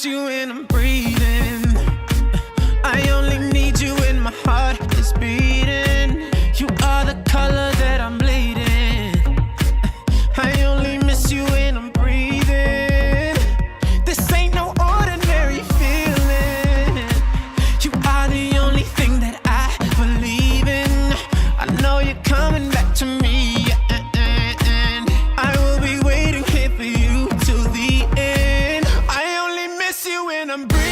miss you when I'm breathing. I only need you when my heart is beating. You are the color that I'm bleeding. I only miss you when I'm breathing. This ain't no ordinary feeling. You are the only thing that I believe in. I know you're coming back to me, and I will be waiting here for you till the end. I only miss you when I'm breathing.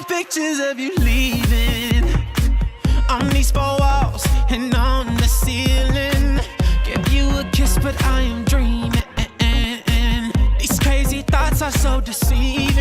Pictures of you leaving on these four walls and on the ceiling. Give you a kiss, but I am dreaming. These crazy thoughts are so deceiving.